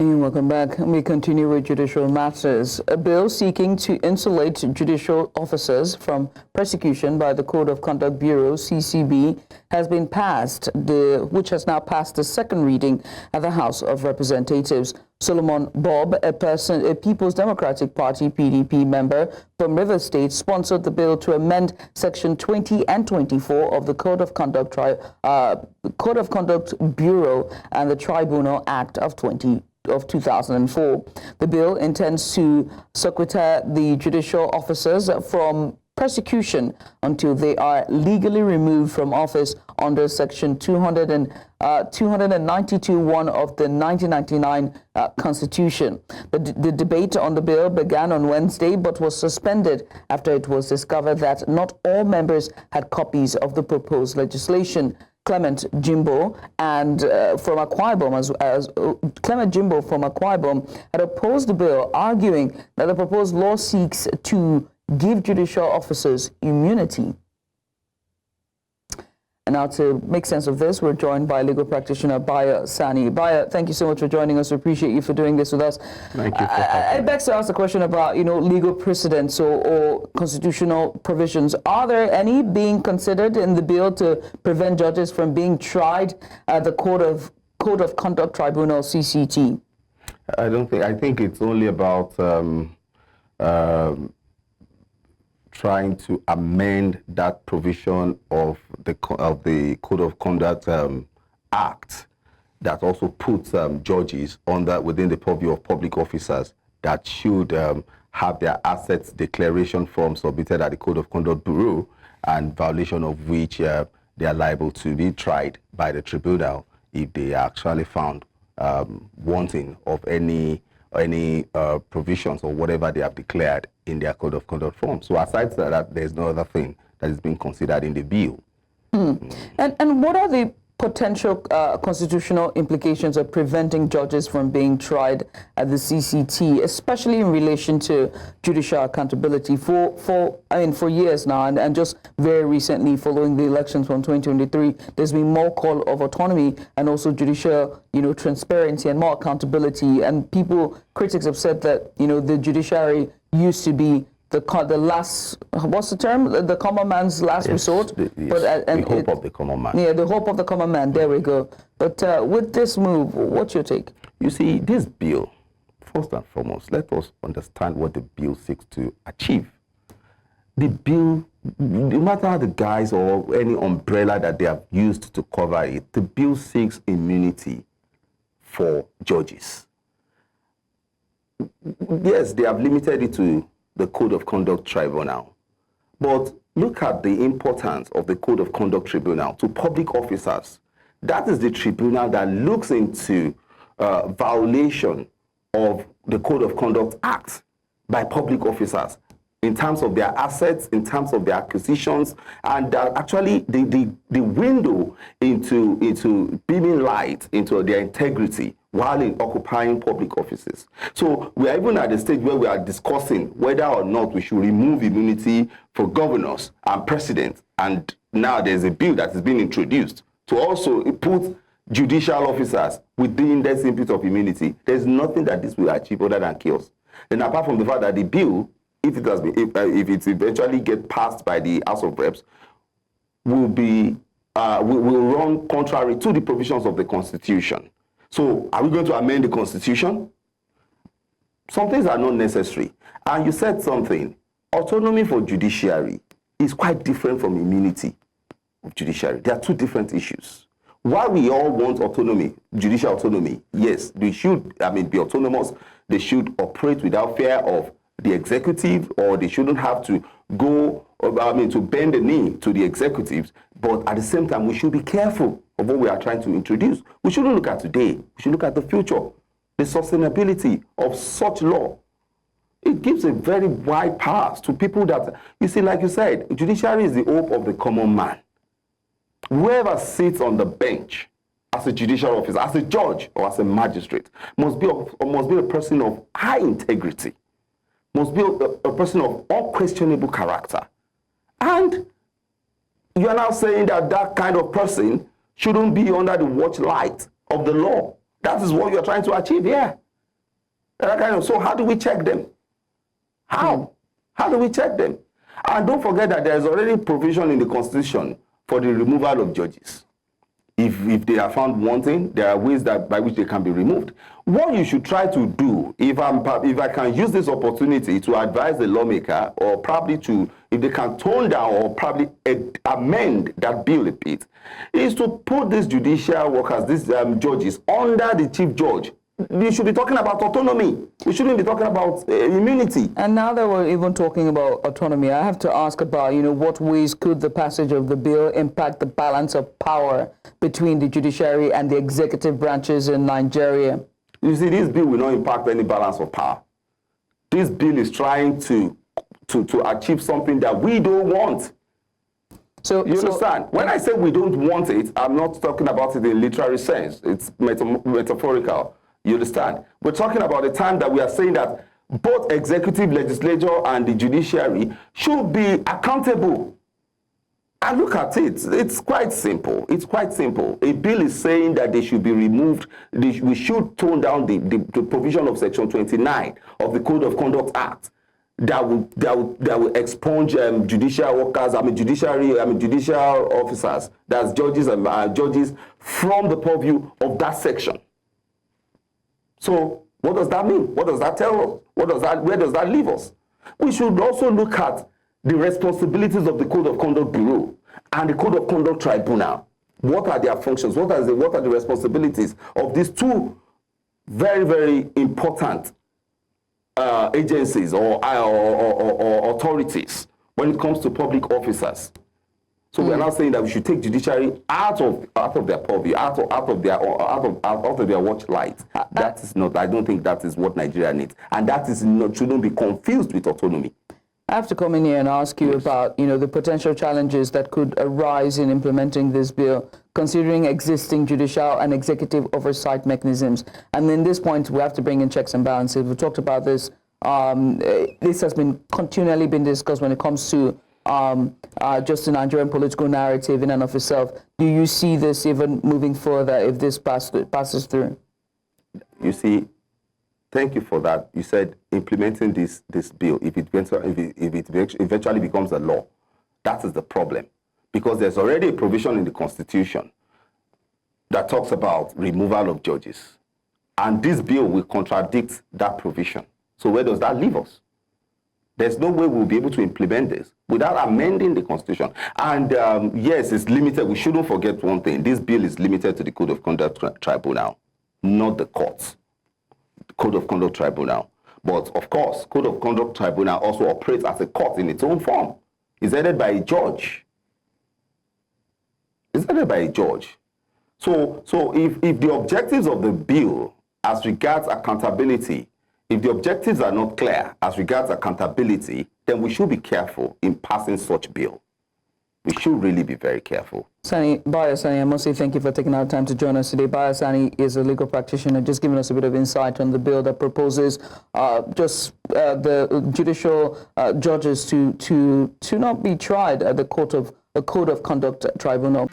Welcome back. We continue with judicial matters. A bill seeking to insulate judicial officers from prosecution by the Code of Conduct Bureau, CCB, has been passed, which has now passed the second reading at the House of Representatives. Solomon Bob, a People's Democratic Party (PDP) member from Rivers State, sponsored the bill to amend Section 20 and 24 of the Code of Conduct Bureau and the Tribunal Act of 2004. The bill intends to sequester the judicial officers from prosecution until they are legally removed from office under Section 292(1) of the 1999 Constitution. The debate on the bill began on Wednesday but was suspended after it was discovered that not all members had copies of the proposed legislation. Clement Jimbo from Akwa Ibom had opposed the bill, arguing that the proposed law seeks to give judicial officers immunity. And now to make sense of this, we're joined by legal practitioner Bayo Sani. Bayo, thank you so much for joining us. We appreciate you for doing this with us. Thank you. It begs to ask the question about, legal precedents or constitutional provisions. Are there any being considered in the bill to prevent judges from being tried at the Code of Conduct Tribunal, CCT? I think it's only about trying to amend that provision of the Code of Conduct Act that also puts judges within the purview of public officers that should have their assets declaration form submitted at the Code of Conduct Bureau, and violation of which they are liable to be tried by the tribunal if they are actually found wanting of any provisions or whatever they have declared in their Code of Conduct form. So aside from that, there's no other thing that is being considered in the bill. And what are the potential constitutional implications of preventing judges from being tried at the CCT, especially in relation to judicial accountability? For years now, and just very recently, following the elections from 2023, there's been more call of autonomy and also judicial, transparency and more accountability. And critics have said that, the judiciary used to be the last, what's the term? The common man's last resort. The hope of the common man. Yeah, the hope of the common man. There we go. But with this move, what's your take? You see, this bill, first and foremost, let us understand what the bill seeks to achieve. The bill, no matter the guise or any umbrella that they have used to cover it, the bill seeks immunity for judges. Yes, they have limited it to the Code of Conduct Tribunal. But look at the importance of the Code of Conduct Tribunal to public officers. That is the tribunal that looks into violation of the Code of Conduct Act by public officers in terms of their assets, in terms of their acquisitions, and actually the window into beaming light into their integrity while in occupying public offices. So we are even at the stage where we are discussing whether or not we should remove immunity for governors and presidents. And now there's a bill that is being introduced to also put judicial officers within that impute of immunity. There's nothing that this will achieve other than chaos. And apart from the fact that the bill, if it eventually get passed by the House of Reps, will run contrary to the provisions of the Constitution. So are we going to amend the Constitution? Some things are not necessary. And you said something. Autonomy for judiciary is quite different from immunity of judiciary. They are two different issues. While we all want autonomy, judicial autonomy, yes, they should be autonomous. They should operate without fear of the executive, or they shouldn't have to go, to bend the knee to the executives. But at the same time, we should be careful of what we are trying to introduce. We shouldn't look at today. We should look at the future, the sustainability of such law. It gives a very wide path to people that, you see, like you said, judiciary is the hope of the common man. Whoever sits on the bench as a judicial officer, as a judge or as a magistrate, must be a person of high integrity, must be a person of unquestionable character. And you are now saying that that kind of person shouldn't be under the watch light of the law. That is what you are trying to achieve here. So how do we check them? How? How do we check them? And don't forget that there is already provision in the Constitution for the removal of judges. If they are found wanting, there are ways by which they can be removed. What you should try to do, if I can use this opportunity to advise the lawmaker, or probably if they can tone down or probably amend that bill a bit, is to put these judicial workers, these judges, under the chief judge. We should be talking about autonomy. We shouldn't be talking about immunity. And now that we're even talking about autonomy, I have to ask about, what ways could the passage of the bill impact the balance of power between the judiciary and the executive branches in Nigeria? You see, this bill will not impact any balance of power. This bill is trying to achieve something that we don't want. You understand? When I say we don't want it, I'm not talking about it in literary sense. It's metaphorical. You understand? We're talking about the time that we are saying that both executive, legislature, and the judiciary should be accountable. And look at it. It's quite simple. It's quite simple. A bill is saying that they should be removed. We should tone down the provision of Section 29 of the Code of Conduct Act that will expunge judicial workers, judicial officers, that's judges and judges, from the purview of that section. So what does that mean? What does that tell us? Where does that leave us? We should also look at the responsibilities of the Code of Conduct Bureau and the Code of Conduct Tribunal. What are their functions? What are the responsibilities of these two very, very important agencies or authorities when it comes to public officers? So we're not saying that we should take judiciary out of their purview, out of their watch light. That is not. I don't think that is what Nigeria needs, and that is not, shouldn't be confused with autonomy. I have to come in here and ask you about, the potential challenges that could arise in implementing this bill, considering existing judicial and executive oversight mechanisms. And in this point, we have to bring in checks and balances. We talked about this. This has been continually been discussed when it comes to just the Nigerian political narrative in and of itself. Do you see this even moving further if this passes through? You see, thank you for that. You said implementing this bill, if it eventually becomes a law, that is the problem. Because there's already a provision in the Constitution that talks about removal of judges. And this bill will contradict that provision. So where does that leave us? There's no way we'll be able to implement this without amending the Constitution. And yes, it's limited. We shouldn't forget one thing. This bill is limited to the Code of Conduct Tribunal, not the courts. Code of Conduct Tribunal. But of course, Code of Conduct Tribunal also operates as a court in its own form. It's headed by a judge. It's headed by a judge. So if the objectives of the bill as regards accountability, if the objectives are not clear as regards accountability, then we should be careful in passing such bill. We should really be very careful. Bayo Sani, I must say thank you for taking our time to join us today. Bayo Sani is a legal practitioner, just giving us a bit of insight on the bill that proposes the judicial judges to not be tried at the Code of Conduct Tribunal.